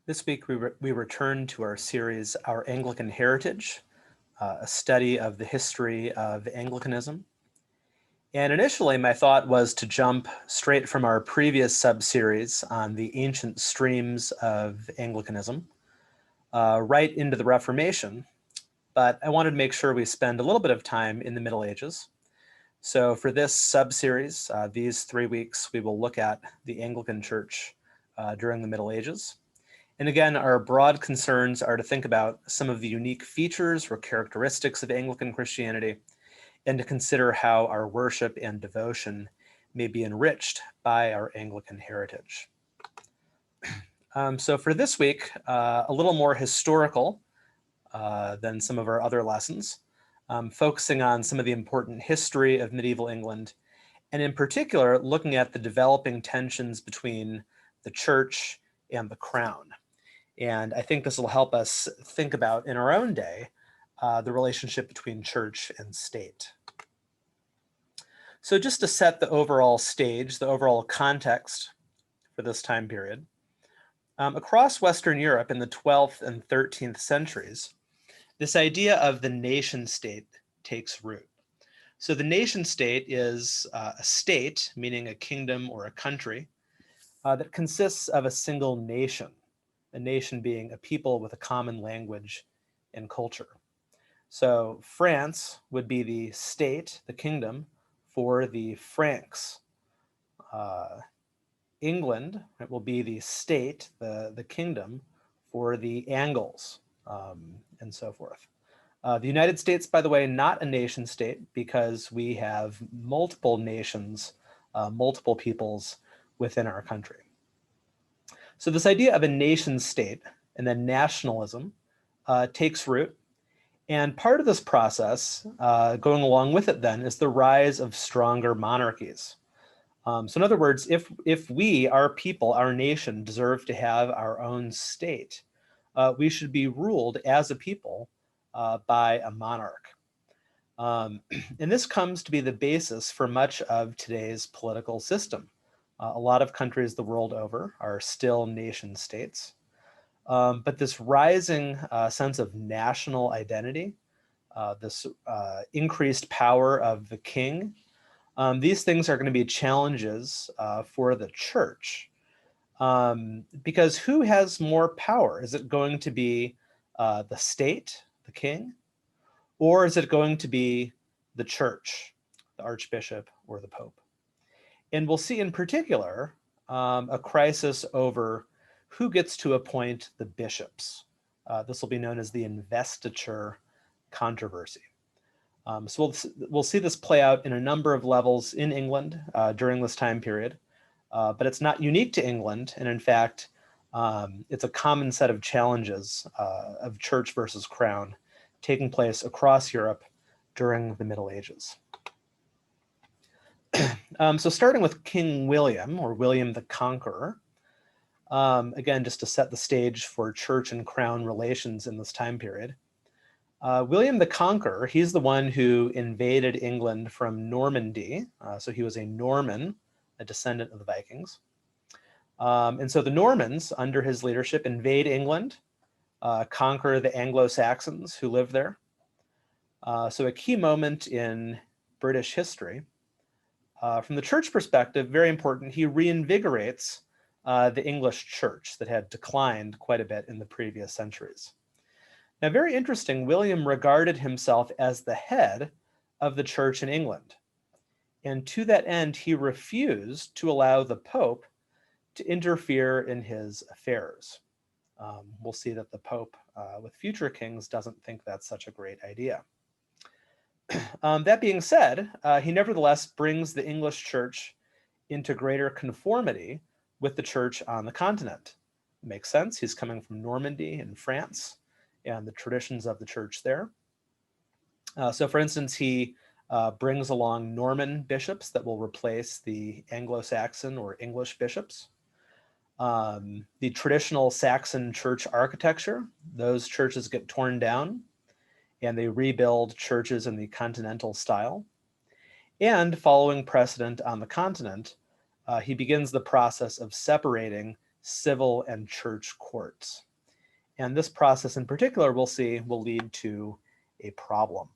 This week, we return to our series, Our Anglican Heritage, a study of the history of Anglicanism. And initially, my thought was to jump straight from our previous sub-series on the ancient streams of Anglicanism right into the Reformation. But I wanted to make sure we spend a little bit of time in the Middle Ages. So for this sub-series, these 3 weeks, we will look at the Anglican Church during the Middle Ages. And again, our broad concerns are to think about some of the unique features or characteristics of Anglican Christianity, and to consider how our worship and devotion may be enriched by our Anglican heritage. So for this week, a little more historical than some of our other lessons, focusing on some of the important history of medieval England, and in particular, looking at the developing tensions between the church and the crown. And I think this will help us think about, in our own day, the relationship between church and state. So just to set the overall stage, the overall context for this time period, across Western Europe in the 12th and 13th centuries, this idea of the nation state takes root. So the nation state is a state, meaning a kingdom or a country, that consists of a single nation. A nation being a people with a common language and culture. So France would be the state, the kingdom, for the Franks. England, it will be the state, the kingdom, for the Angles, and so forth. The United States, by the way, not a nation state because we have multiple nations, multiple peoples within our country. So this idea of a nation state and then nationalism takes root. And part of this process, going along with it then, is the rise of stronger monarchies. So in other words, if we, our people, our nation, deserve to have our own state, we should be ruled as a people by a monarch. And this comes to be the basis for much of today's political system. A lot of countries the world over are still nation states. But this rising sense of national identity, this increased power of the king, these things are going to be challenges for the church. Because who has more power? Is it going to be the state, the king? Or is it going to be the church, the archbishop, or the pope? And we'll see in particular a crisis over who gets to appoint the bishops. This will be known as the investiture controversy. So we'll see this play out in a number of levels in England during this time period, but it's not unique to England. And in fact, it's a common set of challenges of church versus crown taking place across Europe during the Middle Ages. So starting with King William, or William the Conqueror, again, just to set the stage for church and crown relations in this time period. William the Conqueror, he's the one who invaded England from Normandy. So he was a Norman, a descendant of the Vikings. And so the Normans, under his leadership, invade England, conquer the Anglo-Saxons who lived there. So a key moment in British history. From the church perspective, very important, he reinvigorates the English church that had declined quite a bit in the previous centuries. Now, very interesting, William regarded himself as the head of the church in England. And to that end, he refused to allow the Pope to interfere in his affairs. We'll see that the Pope, with future kings, doesn't think that's such a great idea. That being said, he nevertheless brings the English church into greater conformity with the church on the continent. Makes sense, he's coming from Normandy in France and the traditions of the church there. So for instance, he brings along Norman bishops that will replace the Anglo-Saxon or English bishops. The traditional Saxon church architecture, those churches get torn down and they rebuild churches in the continental style. And following precedent on the continent, he begins the process of separating civil and church courts. And this process in particular, we'll see, will lead to a problem.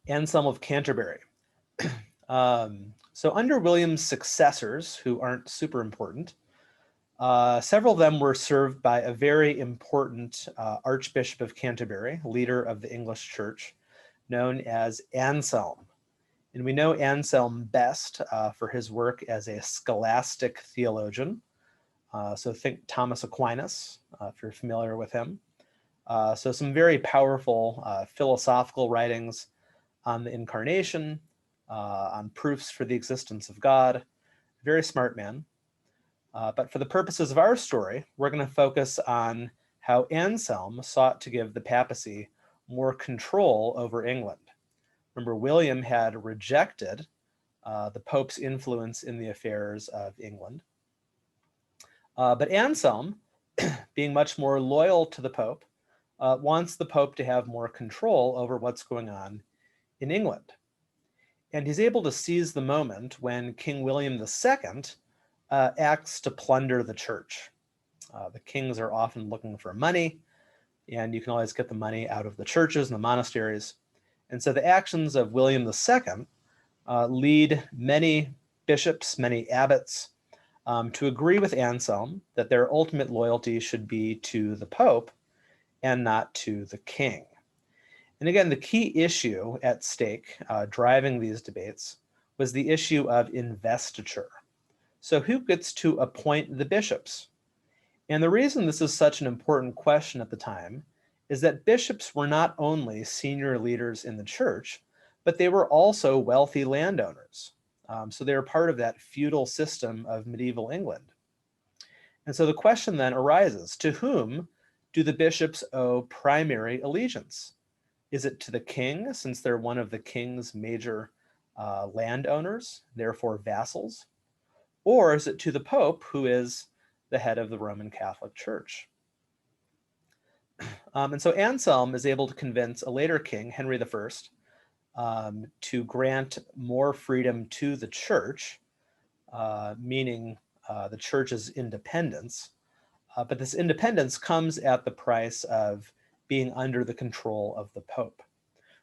Anselm of Canterbury. So under William's successors, who aren't super important, several of them were served by a very important Archbishop of Canterbury, leader of the English Church, known as Anselm. And we know Anselm best for his work as a scholastic theologian. So think Thomas Aquinas, if you're familiar with him. So some very powerful philosophical writings on the incarnation, on proofs for the existence of God. Very smart man. But for the purposes of our story, we're going to focus on how Anselm sought to give the papacy more control over England. Remember, William had rejected the Pope's influence in the affairs of England. But Anselm, being much more loyal to the Pope, wants the Pope to have more control over what's going on in England. And he's able to seize the moment when King William II acts to plunder the church. The kings are often looking for money, and you can always get the money out of the churches and the monasteries. And so the actions of William II lead many bishops, many abbots, to agree with Anselm that their ultimate loyalty should be to the Pope and not to the king. And again, the key issue at stake driving these debates was the issue of investiture. So who gets to appoint the bishops? And the reason this is such an important question at the time is that bishops were not only senior leaders in the church, but they were also wealthy landowners. So they were part of that feudal system of medieval England. And so the question then arises, to whom do the bishops owe primary allegiance? Is it to the king, since they're one of the king's major landowners, therefore vassals? Or is it to the Pope, who is the head of the Roman Catholic Church? And so Anselm is able to convince a later king, Henry I, to grant more freedom to the church, meaning the church's independence. But this independence comes at the price of being under the control of the Pope.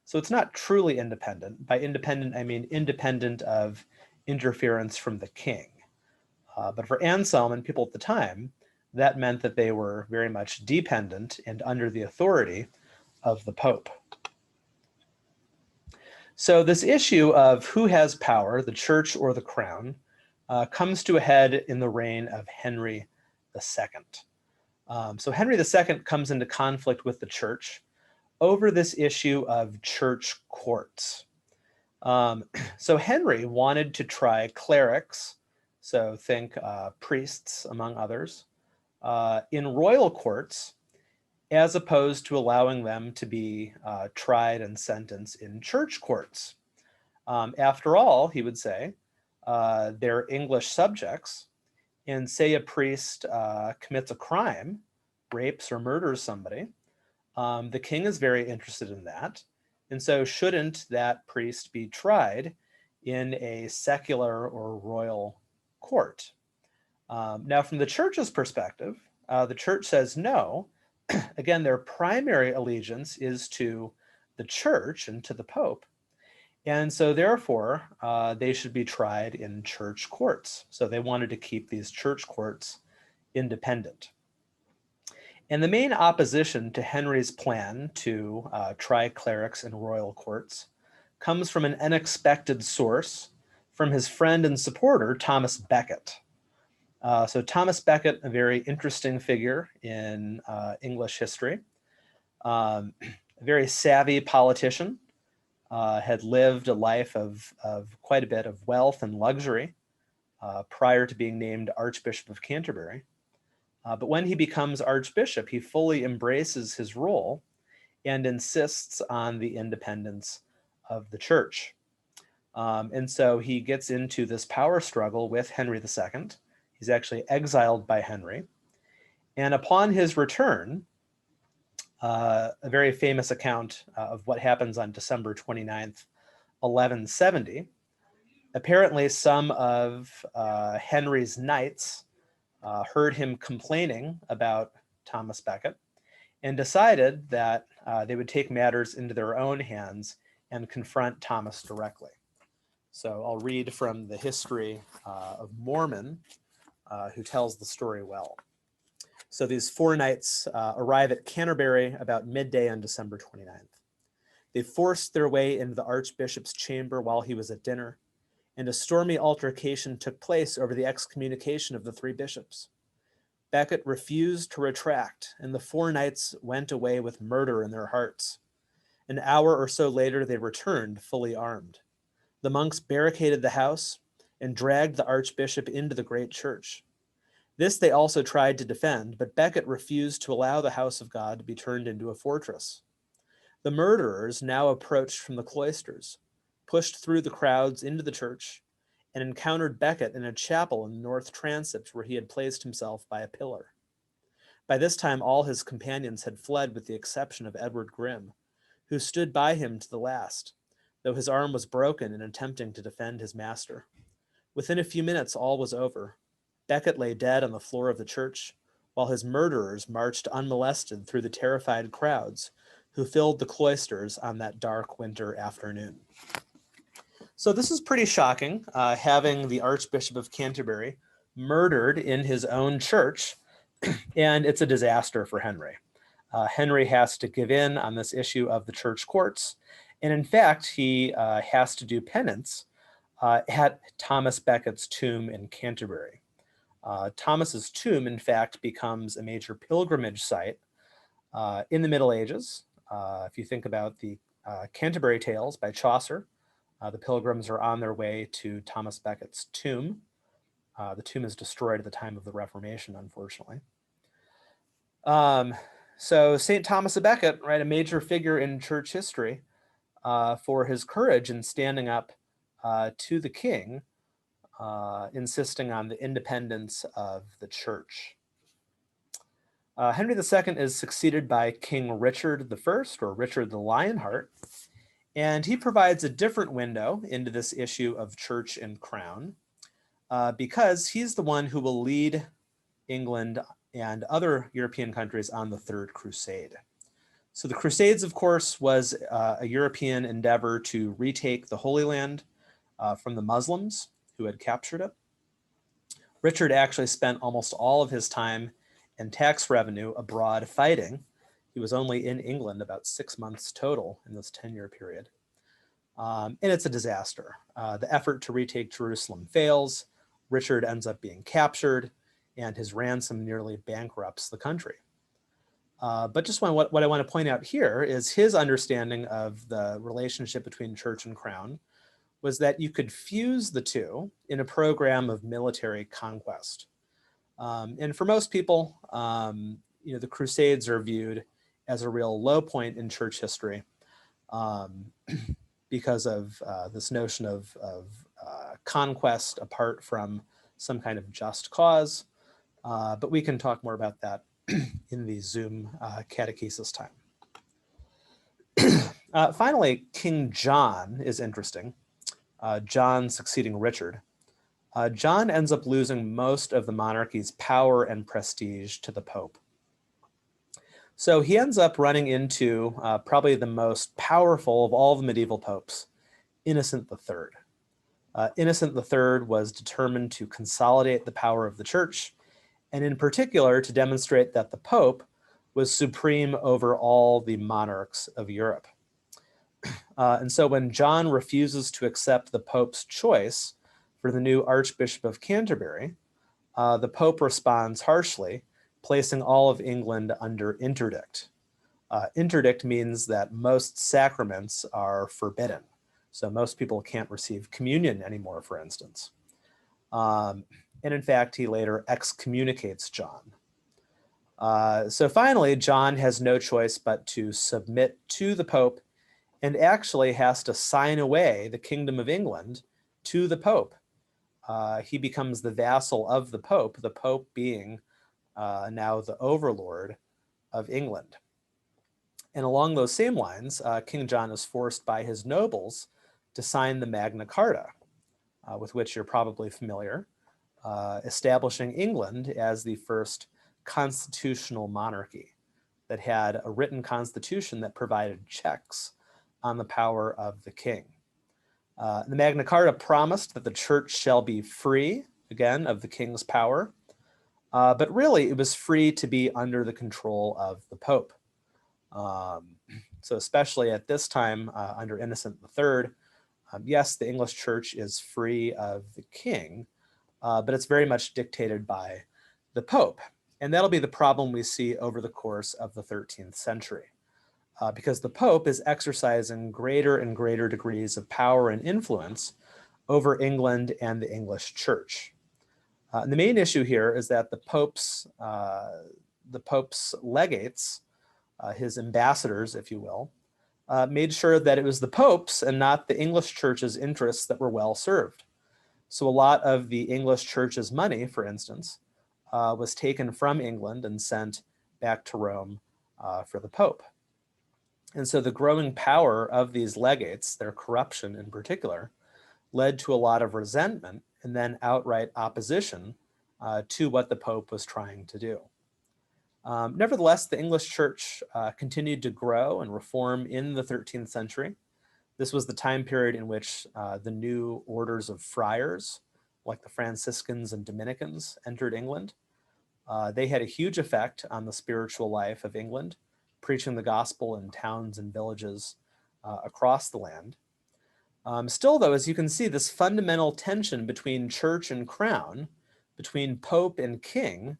So it's not truly independent. By independent, I mean independent of interference from the king. But for Anselm and people at the time, that meant that they were very much dependent and under the authority of the Pope. So this issue of who has power, the church or the crown, comes to a head in the reign of Henry II. So Henry II comes into conflict with the church over this issue of church courts. So Henry wanted to try clerics, so think priests among others, in royal courts, as opposed to allowing them to be tried and sentenced in church courts. After all, he would say, they're English subjects, and say a priest commits a crime, rapes or murders somebody, the king is very interested in that. And so shouldn't that priest be tried in a secular or royal court? Now, from the church's perspective, the church says no. Again, their primary allegiance is to the church and to the Pope. And so therefore, they should be tried in church courts. So they wanted to keep these church courts independent. And the main opposition to Henry's plan to try clerics in royal courts comes from an unexpected source, from his friend and supporter, Thomas Becket. So Thomas Becket, a very interesting figure in English history, a very savvy politician, had lived a life of quite a bit of wealth and luxury prior to being named Archbishop of Canterbury. But when he becomes Archbishop, he fully embraces his role and insists on the independence of the church. And so he gets into this power struggle with Henry II. He's actually exiled by Henry. And upon his return, a very famous account of what happens on December 29th, 1170, apparently some of Henry's knights heard him complaining about Thomas Becket, and decided that they would take matters into their own hands and confront Thomas directly. So I'll read from the history of Mormon, who tells the story well. So these four knights arrive at Canterbury about midday on December 29th. They forced their way into the Archbishop's chamber while he was at dinner, and a stormy altercation took place over the excommunication of the three bishops. Becket refused to retract, and the four knights went away with murder in their hearts. An hour or so later, they returned fully armed. The monks barricaded the house and dragged the archbishop into the great church. This they also tried to defend, but Becket refused to allow the house of God to be turned into a fortress. The murderers now approached from the cloisters, pushed through the crowds into the church, and encountered Becket in a chapel in the north transept where he had placed himself by a pillar. By this time, all his companions had fled with the exception of Edward Grimm, who stood by him to the last, though his arm was broken in attempting to defend his master. Within a few minutes, all was over. Becket lay dead on the floor of the church, while his murderers marched unmolested through the terrified crowds who filled the cloisters on that dark winter afternoon. So this is pretty shocking, having the Archbishop of Canterbury murdered in his own church, and it's a disaster for Henry. Henry has to give in on this issue of the church courts, and in fact, he has to do penance at Thomas Becket's tomb in Canterbury. Thomas's tomb, in fact, becomes a major pilgrimage site in the Middle Ages. If you think about the Canterbury Tales by Chaucer, the pilgrims are on their way to Thomas Becket's tomb. The tomb is destroyed at the time of the Reformation, unfortunately. So St. Thomas of Becket, right, a major figure in church history for his courage in standing up to the king, insisting on the independence of the church. Henry II is succeeded by King Richard I, or Richard the Lionheart, and he provides a different window into this issue of church and crown because he's the one who will lead England and other European countries on the Third Crusade. So the Crusades, of course, was a European endeavor to retake the Holy Land from the Muslims who had captured it. Richard actually spent almost all of his time and tax revenue abroad fighting. He was only in England about 6 months total in this 10-year period. And it's a disaster. The effort to retake Jerusalem fails. Richard ends up being captured, and his ransom nearly bankrupts the country. But just what I want to point out here is his understanding of the relationship between church and crown was that you could fuse the two in a program of military conquest. And for most people, the Crusades are viewed as a real low point in church history because of this notion of conquest apart from some kind of just cause. But we can talk more about that in the Zoom catechesis time. Finally, King John is interesting. John succeeding Richard. John ends up losing most of the monarchy's power and prestige to the Pope. So he ends up running into probably the most powerful of all the medieval popes, Innocent III. Innocent III was determined to consolidate the power of the church, and in particular to demonstrate that the Pope was supreme over all the monarchs of Europe. And so when John refuses to accept the Pope's choice for the new Archbishop of Canterbury, the Pope responds harshly, placing all of England under interdict. Interdict means that most sacraments are forbidden. So most people can't receive communion anymore, for instance. And in fact, he later excommunicates John. So finally, John has no choice but to submit to the Pope and actually has to sign away the Kingdom of England to the Pope. He becomes the vassal of the Pope being now the overlord of England. And along those same lines, King John is forced by his nobles to sign the Magna Carta, with which you're probably familiar. establishing England as the first constitutional monarchy that had a written constitution that provided checks on the power of the king. The Magna Carta promised that the church shall be free, again, of the king's power, but really it was free to be under the control of the Pope. So especially at this time under Innocent III, yes, the English church is free of the king, but it's very much dictated by the Pope. And that'll be the problem we see over the course of the 13th century, because the Pope is exercising greater and greater degrees of power and influence over England and the English church. And the main issue here is that the Pope's legates, his ambassadors, if you will, made sure that it was the Pope's and not the English church's interests that were well served. So a lot of the English church's money, for instance, was taken from England and sent back to Rome for the Pope. And so the growing power of these legates, their corruption in particular, led to a lot of resentment and then outright opposition to what the Pope was trying to do. Nevertheless, the English church continued to grow and reform in the 13th century. This was the time period in which the new orders of friars, like the Franciscans and Dominicans, entered England. They had a huge effect on the spiritual life of England, preaching the gospel in towns and villages across the land. Still, though, as you can see, this fundamental tension between church and crown, between Pope and king,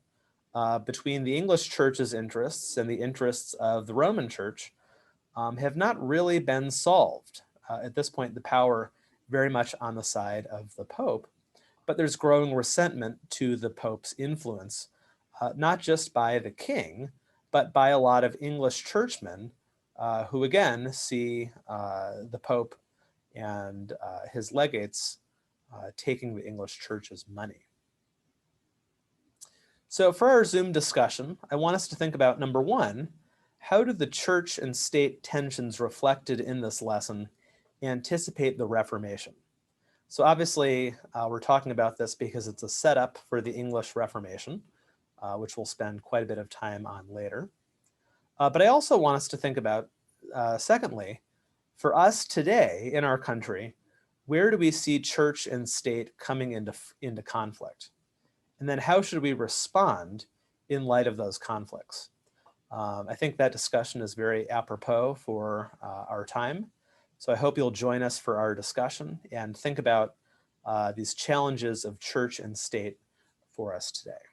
between the English church's interests and the interests of the Roman church have not really been solved. At this point, the power very much on the side of the Pope, but there's growing resentment to the Pope's influence, not just by the king, but by a lot of English churchmen who again see the Pope and his legates taking the English church's money. So for our Zoom discussion, I want us to think about, number one, how do the church and state tensions reflected in this lesson anticipate the Reformation? So obviously, we're talking about this because it's a setup for the English Reformation, which we'll spend quite a bit of time on later. But I also want us to think about, secondly, for us today in our country, where do we see church and state coming into conflict? And then how should we respond in light of those conflicts? I think that discussion is very apropos for our time. So I hope you'll join us for our discussion and think about these challenges of church and state for us today.